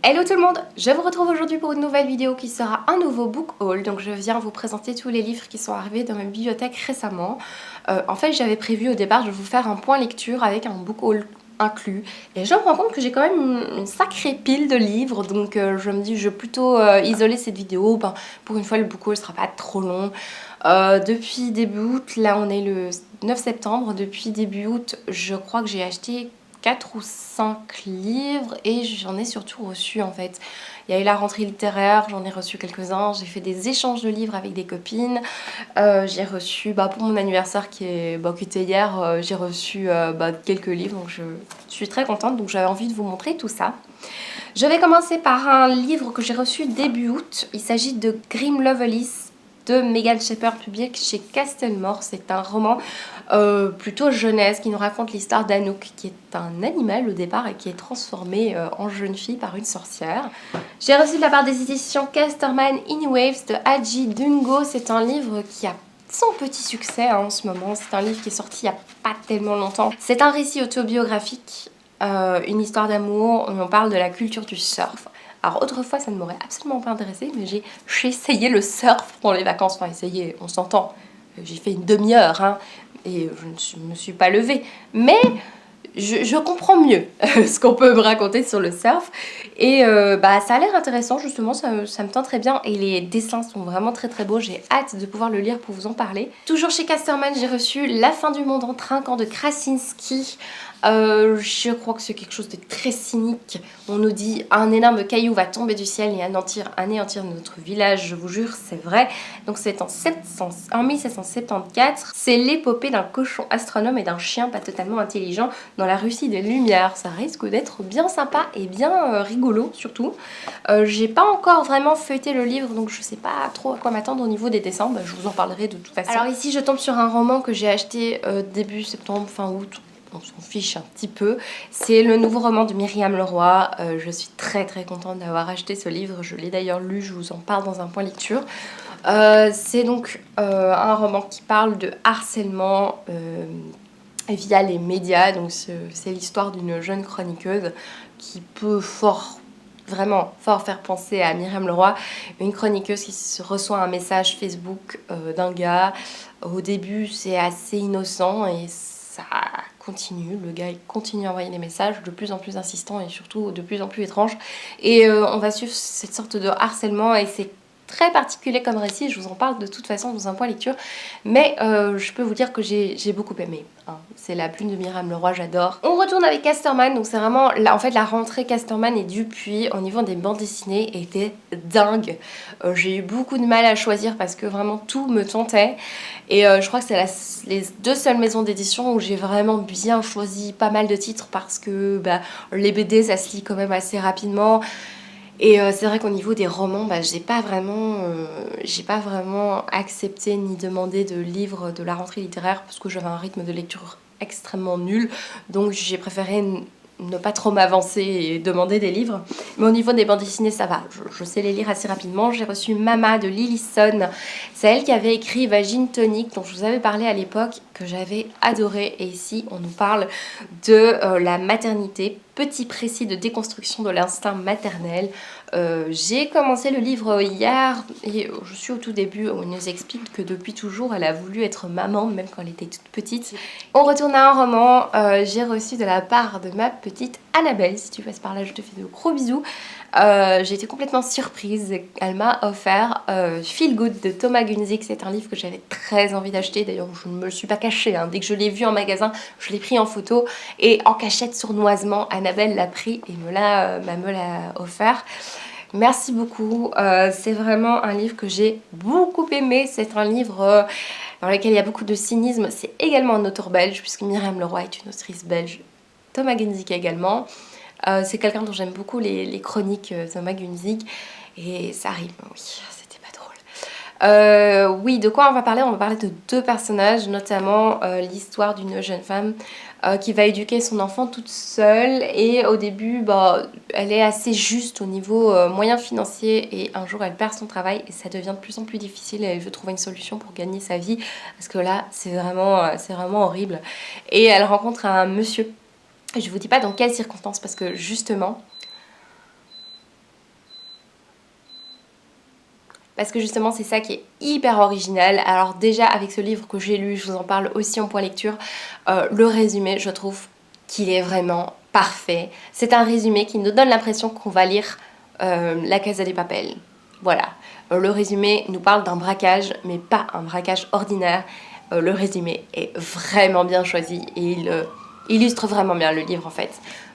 Hello tout le monde, je vous retrouve aujourd'hui pour une nouvelle vidéo qui sera un nouveau book haul. Donc je viens vous présenter tous les livres qui sont arrivés dans ma bibliothèque récemment. En fait j'avais prévu au départ de vous faire un point lecture avec un book haul inclus. Et je me rends compte que j'ai quand même une sacrée pile de livres. Donc je me dis je vais plutôt isoler cette vidéo. Pour une fois le book haul ne sera pas trop long. Depuis début août, là on est le 9 septembre, depuis début août je crois que j'ai acheté 4 ou 5 livres et j'en ai surtout reçu en fait. Il y a eu la rentrée littéraire, j'en ai reçu quelques-uns, j'ai fait des échanges de livres avec des copines, j'ai reçu, pour mon anniversaire qui était hier, j'ai reçu quelques livres, donc je suis très contente, donc j'avais envie de vous montrer tout ça. Je vais commencer par un livre que j'ai reçu début août, il s'agit de Grim Lovelis de Megan Shepherd, publié chez Castelmore. C'est un roman plutôt jeunesse qui nous raconte l'histoire d'Anouk, qui est un animal au départ et qui est transformé en jeune fille par une sorcière. J'ai reçu de la part des éditions Casterman In Waves de Hadji Dungo. C'est un livre qui a son petit succès en ce moment. C'est un livre qui est sorti il n'y a pas tellement longtemps. C'est un récit autobiographique, une histoire d'amour. On parle de la culture du surf. Alors autrefois ça ne m'aurait absolument pas intéressé, mais j'ai essayé le surf dans les vacances, enfin essayé, on s'entend, j'ai fait une demi-heure et je ne me suis pas levée, mais je comprends mieux ce qu'on peut me raconter sur le surf et ça a l'air intéressant justement, ça me tente très bien et les dessins sont vraiment très très beaux, j'ai hâte de pouvoir le lire pour vous en parler. Toujours chez Casterman, j'ai reçu La fin du monde en trinquant de Krasinski. Je crois que c'est quelque chose de très cynique. On nous dit un énorme caillou va tomber du ciel et anéantir notre village, je vous jure, c'est vrai. Donc c'est en 1774. C'est l'épopée d'un cochon astronome et d'un chien pas totalement intelligent dans la Russie des Lumières. Ça risque d'être bien sympa et bien rigolo surtout. J'ai pas encore vraiment feuilleté le livre, donc je sais pas trop à quoi m'attendre au niveau des dessins. Je vous en parlerai de toute façon. Alors ici je tombe sur un roman que j'ai acheté début septembre, fin août. On s'en fiche un petit peu. C'est le nouveau roman de Myriam Leroy. Je suis très très contente d'avoir acheté ce livre. Je l'ai d'ailleurs lu, je vous en parle dans un point lecture. C'est donc un roman qui parle de harcèlement via les médias. Donc c'est l'histoire d'une jeune chroniqueuse qui peut vraiment fort faire penser à Myriam Leroy. Une chroniqueuse qui reçoit un message Facebook d'un gars. Au début c'est assez innocent et ça continue, le gars il continue à envoyer des messages de plus en plus insistants et surtout de plus en plus étranges et on va suivre cette sorte de harcèlement et c'est très particulier comme récit, je vous en parle de toute façon dans un point lecture, mais je peux vous dire que j'ai beaucoup aimé. C'est la plume de Myriam Leroy, j'adore. On retourne avec Casterman, donc c'est vraiment, en fait la rentrée Casterman et Dupuis au niveau des bandes dessinées était dingue. J'ai eu beaucoup de mal à choisir parce que vraiment tout me tentait et je crois que c'est les deux seules maisons d'édition où j'ai vraiment bien choisi pas mal de titres parce que les BD ça se lit quand même assez rapidement. Et c'est vrai qu'au niveau des romans, j'ai pas vraiment accepté ni demandé de livres de la rentrée littéraire parce que j'avais un rythme de lecture extrêmement nul. Donc j'ai préféré ne pas trop m'avancer et demander des livres. Mais au niveau des bandes dessinées, ça va. Je sais les lire assez rapidement. J'ai reçu Mama de Lillison. C'est elle qui avait écrit Vagine Tonique, dont je vous avais parlé à l'époque, que j'avais adoré. Et ici, on nous parle de la maternité. Petit précis de déconstruction de l'instinct maternel. J'ai commencé le livre hier et je suis au tout début où elle nous explique que depuis toujours elle a voulu être maman même quand elle était toute petite. On retourne à un roman, j'ai reçu de la part de ma petite Annabelle, si tu passes par là je te fais de gros bisous. J'ai été complètement surprise, elle m'a offert Feel Good de Thomas Gunzig. C'est un livre que j'avais très envie d'acheter, d'ailleurs je ne me le suis pas caché, dès que je l'ai vu en magasin je l'ai pris en photo et en cachette sournoisement Annabelle l'a pris et me l'a offert. Merci beaucoup, c'est vraiment un livre que j'ai beaucoup aimé, c'est un livre dans lequel il y a beaucoup de cynisme, c'est également un auteur belge puisque Myriam Leroy est une autrice belge, Thomas Gunzig également. C'est quelqu'un dont j'aime beaucoup les chroniques Thomas Gunzig et ça rime, oui, c'était pas drôle. Oui, de quoi on va parler? On va parler de deux personnages, notamment l'histoire d'une jeune femme qui va éduquer son enfant toute seule et au début elle est assez juste au niveau moyens financiers et un jour elle perd son travail et ça devient de plus en plus difficile et elle veut trouver une solution pour gagner sa vie parce que là c'est vraiment horrible et elle rencontre un monsieur. Je vous dis pas dans quelles circonstances parce que justement parce que justement c'est ça qui est hyper original. Alors déjà avec ce livre que j'ai lu, je vous en parle aussi en point lecture, le résumé je trouve qu'il est vraiment parfait. C'est un résumé qui nous donne l'impression qu'on va lire La Casa de Papel. Voilà, le résumé nous parle d'un braquage, mais pas un braquage ordinaire. Le résumé est vraiment bien choisi et il illustre vraiment bien le livre en fait.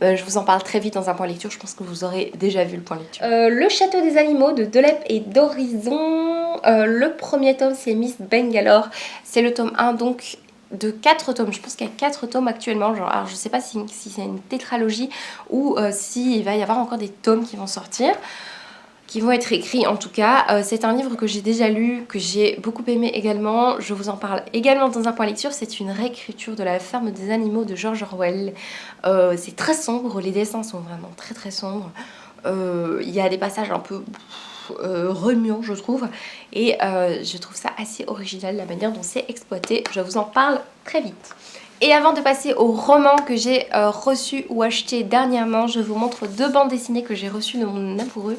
Je vous en parle très vite dans un point lecture, je pense que vous aurez déjà vu le point lecture. Le Château des Animaux de Delep et d'Horizon. Le premier tome c'est Miss Bangalore, c'est le tome 1 donc de 4 tomes, je pense qu'il y a 4 tomes actuellement, genre, alors je sais pas si c'est une tétralogie ou s'il va y avoir encore des tomes qui vont sortir, qui vont être écrits en tout cas. C'est un livre que j'ai déjà lu, que j'ai beaucoup aimé également, je vous en parle également dans un point lecture. C'est une réécriture de La Ferme des Animaux de George Orwell. C'est très sombre, les dessins sont vraiment très très sombres, il y a des passages un peu remuants je trouve, et je trouve ça assez original la manière dont c'est exploité. Je vous en parle très vite. Et avant de passer au roman que j'ai reçu ou acheté dernièrement, je vous montre 2 bandes dessinées que j'ai reçues de mon amoureux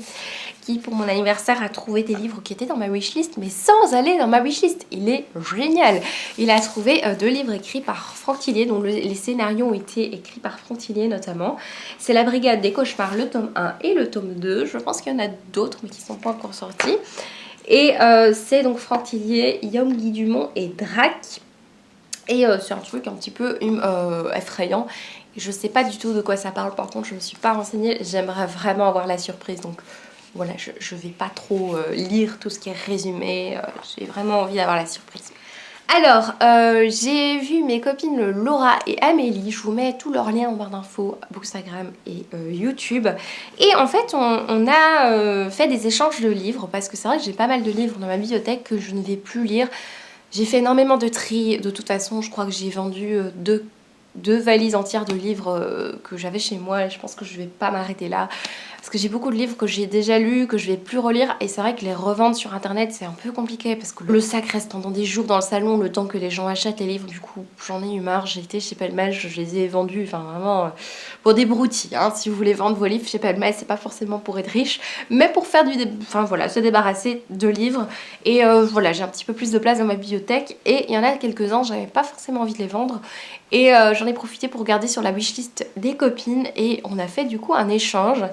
qui pour mon anniversaire a trouvé des livres qui étaient dans ma wishlist mais sans aller dans ma wishlist. Il est génial. Il a trouvé 2 livres écrits par Franck Tillier, dont les scénarios ont été écrits par Franck Tillier notamment. C'est La Brigade des Cauchemars, le tome 1 et le tome 2. Je pense qu'il y en a d'autres mais qui ne sont pas encore sortis. Et c'est donc Franck Tillier, Guillaume Guy Dumont et Drac. Et c'est un truc un petit peu effrayant. Je sais pas du tout de quoi ça parle, par contre je me suis pas renseignée. J'aimerais vraiment avoir la surprise, donc voilà, je vais pas trop lire tout ce qui est résumé. J'ai vraiment envie d'avoir la surprise. Alors, j'ai vu mes copines Laura et Amélie, je vous mets tous leurs liens en barre d'infos, Bookstagram et YouTube. Et en fait, on a fait des échanges de livres, parce que c'est vrai que j'ai pas mal de livres dans ma bibliothèque que je ne vais plus lire. J'ai fait énormément de tri, de toute façon je crois que j'ai vendu deux valises entières de livres que j'avais chez moi, et je pense que je vais pas m'arrêter là. Parce que j'ai beaucoup de livres que j'ai déjà lus, que je vais plus relire, et c'est vrai que les revendre sur internet c'est un peu compliqué parce que le sac reste pendant des jours dans le salon le temps que les gens achètent les livres. Du coup j'en ai eu marre, j'ai été chez Pellemel, je les ai vendus, enfin vraiment pour des broutilles, hein. Si vous voulez vendre vos livres chez Pellemel, c'est pas forcément pour être riche, mais pour faire enfin voilà, se débarrasser de livres. Et voilà, j'ai un petit peu plus de place dans ma bibliothèque, et il y en a quelques-uns, j'avais pas forcément envie de les vendre. Et j'en ai profité pour regarder sur la wishlist des copines, et on a fait du coup un échange.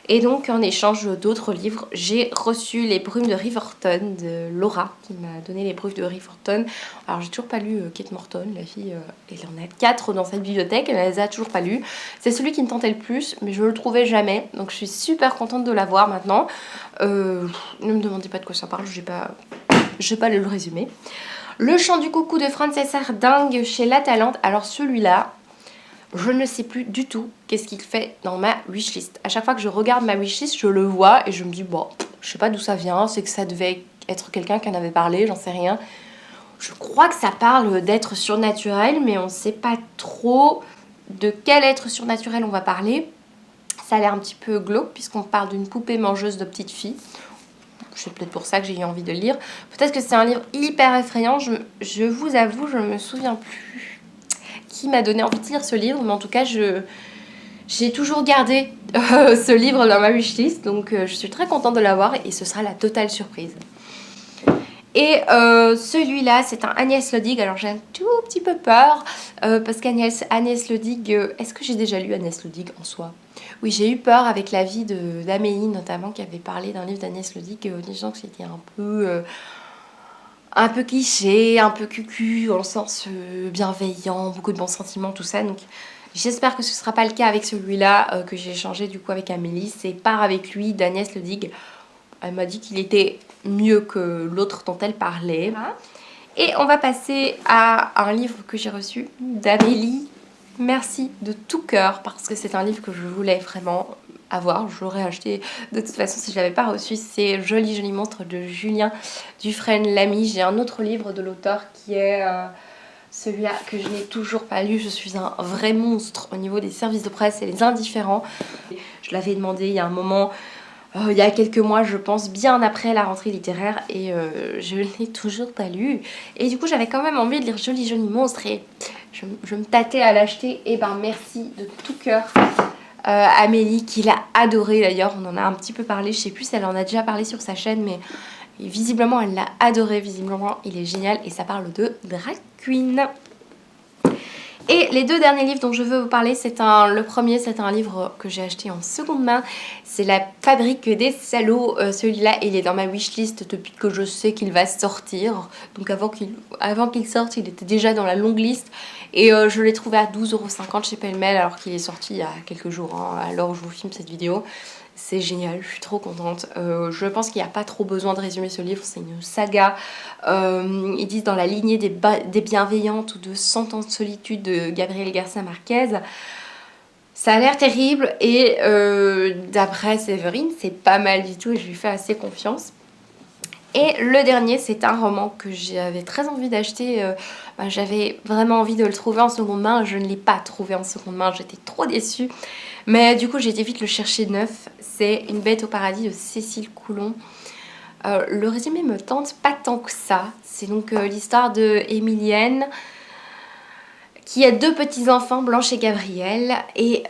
Et donc en échange d'autres livres, j'ai reçu Les Brumes de Riverton de Laura, qui m'a donné Les Brumes de Riverton. Alors j'ai toujours pas lu Kate Morton, la fille, elle en a 4 dans cette bibliothèque, elle les a toujours pas lus. C'est celui qui me tentait le plus, mais je le trouvais jamais, donc je suis super contente de l'avoir maintenant. Ne me demandez pas de quoi ça parle, je vais pas le résumer. Le Chant du Coucou de Frances Hardinge chez La Talente. Alors celui-là, je ne sais plus du tout qu'est-ce qu'il fait dans ma wishlist. À chaque fois que je regarde ma wishlist, je le vois et je me dis, bon, je sais pas d'où ça vient, c'est que ça devait être quelqu'un qui en avait parlé, j'en sais rien. Je crois que ça parle d'être surnaturel, mais on sait pas trop de quel être surnaturel on va parler. Ça a l'air un petit peu glauque puisqu'on parle d'une poupée mangeuse de petite fille. C'est peut-être pour ça que j'ai eu envie de le lire. Peut-être que c'est un livre hyper effrayant, je vous avoue, je me souviens plus qui m'a donné envie de lire ce livre, mais en tout cas j'ai toujours gardé ce livre dans ma wishlist, donc je suis très contente de l'avoir et ce sera la totale surprise. Et celui-là, c'est un Agnès Loddig. Alors j'ai un tout petit peu peur parce qu'Agnès Loddig, est-ce que j'ai déjà lu Agnès Loddig en soi? Oui, j'ai eu peur avec la vie d'Amélie notamment, qui avait parlé d'un livre d'Agnès Loddig disant que c'était un peu cliché, un peu cucu, dans le sens bienveillant, beaucoup de bons sentiments, tout ça. Donc j'espère que ce ne sera pas le cas avec celui-là que j'ai échangé du coup avec Amélie. C'est Part avec lui d'Agnès Loddig. Elle m'a dit qu'il était mieux que l'autre dont elle parlait. Et on va passer à un livre que j'ai reçu d'Amélie. Merci de tout cœur parce que c'est un livre que je voulais vraiment avoir. Je l'aurais acheté de toute façon si je ne l'avais pas reçu. C'est Joli Joli Monstre de Julien Dufresne-Lamy. J'ai un autre livre de l'auteur qui est celui-là que je n'ai toujours pas lu. Je suis un vrai monstre au niveau des services de presse et les indifférents. Je l'avais demandé il y a un moment... il y a quelques mois, je pense, bien après la rentrée littéraire, et je ne l'ai toujours pas lu. Et du coup, j'avais quand même envie de lire Joli Joli Monstre, et je me tâtais à l'acheter. Et ben merci de tout cœur Amélie, qui l'a adoré d'ailleurs. On en a un petit peu parlé, je sais plus si elle en a déjà parlé sur sa chaîne, mais Et visiblement elle l'a adoré, visiblement il est génial et ça parle de drag queen. Et les deux derniers livres dont je veux vous parler, le premier c'est un livre que j'ai acheté en seconde main, c'est La Fabrique des Salauds. Celui-là il est dans ma wishlist depuis que je sais qu'il va sortir, donc avant qu'il sorte il était déjà dans la longue liste et je l'ai trouvé à 12,50 € chez Pêle-Mêle alors qu'il est sorti il y a quelques jours, hein, à l'heure où je vous filme cette vidéo. C'est génial, je suis trop contente. Je pense qu'il n'y a pas trop besoin de résumer ce livre, c'est une saga. Ils disent dans la lignée des Bienveillantes ou de 100 ans de solitude de Gabriel Garcia Marquez. Ça a l'air terrible et d'après Séverine, c'est pas mal du tout et je lui fais assez confiance. Et le dernier, c'est un roman que j'avais très envie d'acheter. J'avais vraiment envie de le trouver en seconde main. Je ne l'ai pas trouvé en seconde main, j'étais trop déçue. Mais du coup, j'ai été vite le chercher neuf. C'est Une bête au paradis de Cécile Coulon. Le résumé me tente pas tant que ça. C'est donc l'histoire de Émilienne qui a deux petits-enfants, Blanche et Gabriel, et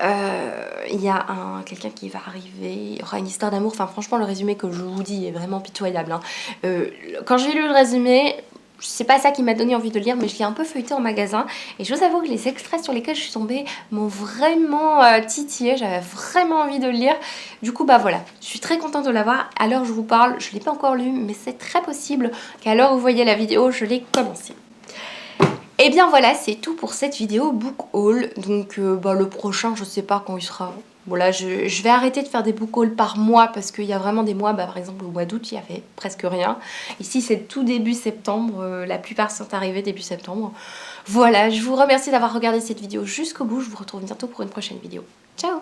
il y a quelqu'un qui va arriver, il y aura une histoire d'amour. Enfin franchement le résumé que je vous dis est vraiment pitoyable, hein. Quand j'ai lu le résumé, c'est pas ça qui m'a donné envie de le lire, mais je l'ai un peu feuilleté en magasin et je vous avoue que les extraits sur lesquels je suis tombée m'ont vraiment titillée, j'avais vraiment envie de le lire. Du coup bah voilà, je suis très contente de l'avoir. À l'heure où je vous parle, je l'ai pas encore lu, mais c'est très possible qu'à l'heure où vous voyez la vidéo, je l'ai commencé. Et bien voilà, c'est tout pour cette vidéo book haul. Donc le prochain, je sais pas quand il sera. Voilà, je vais arrêter de faire des book hauls par mois parce qu'il y a vraiment des mois, par exemple au mois d'août, il y avait presque rien. Ici, c'est tout début septembre. La plupart sont arrivés début septembre. Voilà, je vous remercie d'avoir regardé cette vidéo jusqu'au bout. Je vous retrouve bientôt pour une prochaine vidéo. Ciao!